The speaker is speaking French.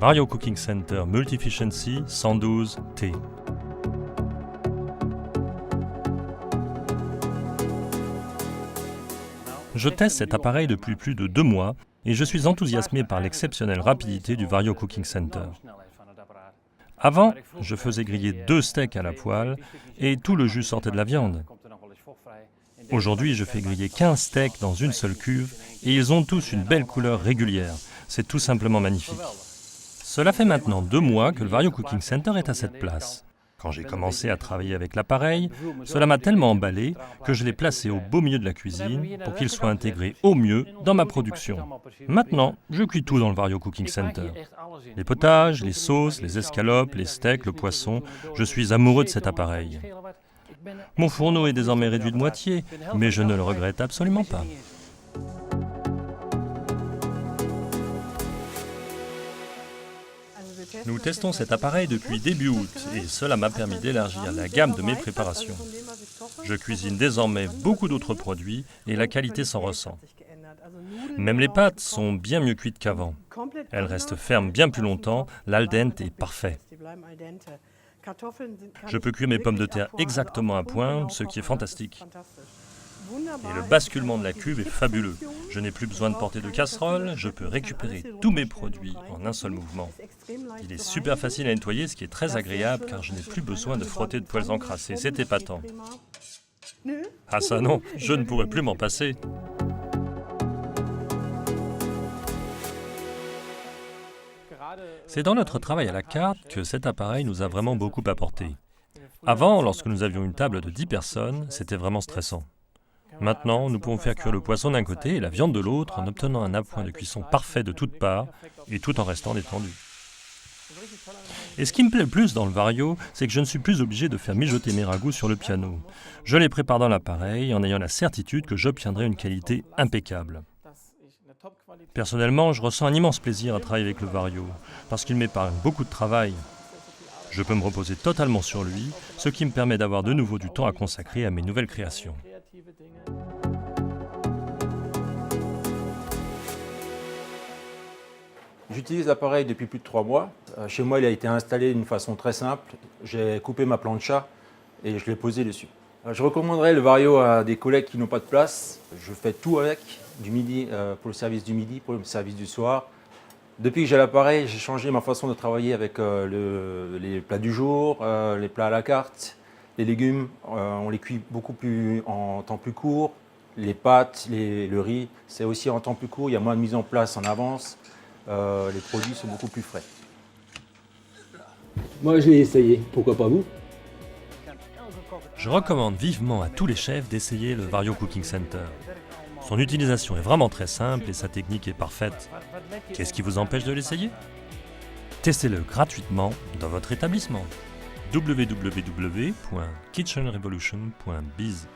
Vario Cooking Center Multificiency 112T. Je teste cet appareil depuis plus de 2 mois et je suis enthousiasmé par l'exceptionnelle rapidité du Vario Cooking Center. Avant, je faisais griller 2 steaks à la poêle et tout le jus sortait de la viande. Aujourd'hui, je fais griller 15 steaks dans une seule cuve et ils ont tous une belle couleur régulière. C'est tout simplement magnifique. Cela fait maintenant 2 mois que le Vario Cooking Center est à cette place. Quand j'ai commencé à travailler avec l'appareil, cela m'a tellement emballé que je l'ai placé au beau milieu de la cuisine pour qu'il soit intégré au mieux dans ma production. Maintenant, je cuis tout dans le Vario Cooking Center. Les potages, les sauces, les escalopes, les steaks, le poisson, je suis amoureux de cet appareil. Mon fourneau est désormais réduit de moitié, mais je ne le regrette absolument pas. Nous testons cet appareil depuis début août et cela m'a permis d'élargir la gamme de mes préparations. Je cuisine désormais beaucoup d'autres produits et la qualité s'en ressent. Même les pâtes sont bien mieux cuites qu'avant. Elles restent fermes bien plus longtemps, l'al dente est parfait. Je peux cuire mes pommes de terre exactement à point, ce qui est fantastique. Et le basculement de la cuve est fabuleux. Je n'ai plus besoin de porter de casserole, je peux récupérer tous mes produits en un seul mouvement. Il est super facile à nettoyer, ce qui est très agréable car je n'ai plus besoin de frotter de poêles encrassées, c'est épatant. Ah ça non, je ne pourrais plus m'en passer. C'est dans notre travail à la carte que cet appareil nous a vraiment beaucoup apporté. Avant, lorsque nous avions une table de 10 personnes, c'était vraiment stressant. Maintenant, nous pouvons faire cuire le poisson d'un côté et la viande de l'autre en obtenant un appoint de cuisson parfait de toutes parts et tout en restant détendu. Et ce qui me plaît le plus dans le Vario, c'est que je ne suis plus obligé de faire mijoter mes ragoûts sur le piano. Je les prépare dans l'appareil en ayant la certitude que j'obtiendrai une qualité impeccable. Personnellement, je ressens un immense plaisir à travailler avec le Vario, parce qu'il m'épargne beaucoup de travail. Je peux me reposer totalement sur lui, ce qui me permet d'avoir de nouveau du temps à consacrer à mes nouvelles créations. J'utilise l'appareil depuis plus de 3 mois. Chez moi, il a été installé d'une façon très simple. J'ai coupé ma plancha et je l'ai posé dessus. Je recommanderais le Vario à des collègues qui n'ont pas de place. Je fais tout avec, du midi pour le service du midi, pour le service du soir. Depuis que j'ai l'appareil, j'ai changé ma façon de travailler avec les plats du jour, les plats à la carte, les légumes. On les cuit beaucoup plus en temps plus court. Les pâtes, le riz, c'est aussi en temps plus court. Il y a moins de mise en place en avance. Les produits sont beaucoup plus frais. Moi, je l'ai essayé. Pourquoi pas vous? Je recommande vivement à tous les chefs d'essayer le Vario Cooking Center. Son utilisation est vraiment très simple et sa technique est parfaite. Qu'est-ce qui vous empêche de l'essayer? Testez-le gratuitement dans votre établissement. www.kitchenrevolution.biz